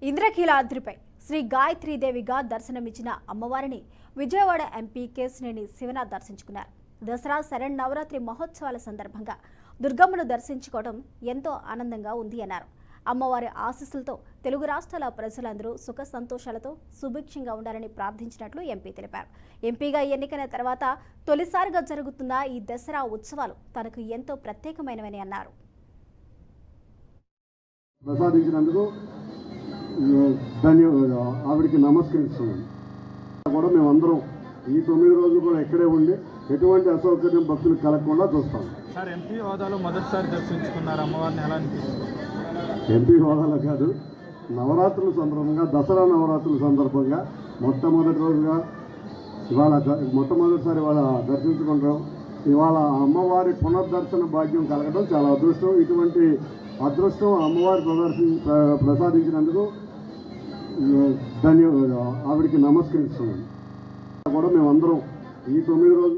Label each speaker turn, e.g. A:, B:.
A: ఇంద్రకీలాద్రిపై శ్రీ గాయత్రీదేవిగా దర్శనమిచ్చిన అమ్మవారిని విజయవాడ ఎంపీ కేశినేని శివనాథ్ దర్శించుకున్నారు. దసరా శరన్నవరాత్రి మహోత్సవాల సందర్భంగా దుర్గమ్మను దర్శించుకోవడం ఎంతో ఆనందంగా ఉంది అన్నారు. అమ్మవారి ఆశీస్సులతో తెలుగు రాష్ట్రాల ప్రజలందరూ సుఖ సంతోషాలతో సుభిక్షంగా ఉండాలని ప్రార్థించినట్లు ఎంపీ తెలిపారు. ఎంపీగా ఎన్నికైన తర్వాత తొలిసారిగా జరుగుతున్న ఈ దసరా ఉత్సవాలు తనకు ఎంతో ప్రత్యేకమైనవని అన్నారు.
B: ఆవిడికి నమస్కరిస్తున్నాం. కూడా మేమందరం ఈ 9 రోజులు కూడా ఇక్కడే ఉండి ఎటువంటి అసౌకర్యం భక్తులకు కలగకుండా చూస్తాం.
C: సార్, ఎంపీ హోదాలో మొదటిసారి దర్శించుకున్నారు అమ్మవారిని, ఎలా అనిపిస్తుంది?
B: ఎంపీ హోదాలో కాదు, నవరాత్రుల సందర్భంగా, దసరా నవరాత్రుల సందర్భంగా మొట్టమొదటిసారి ఇవాళ దర్శించుకుంటాం. ఇవాళ అమ్మవారి పునర్దర్శన భాగ్యం కలగడం చాలా అదృష్టం. ఇటువంటి అదృష్టం అమ్మవారి ప్రసాదించినందుకు ఆవిడికి నమస్కరిస్తున్నాం. కూడా మేమందరం ఈ 9 రోజులు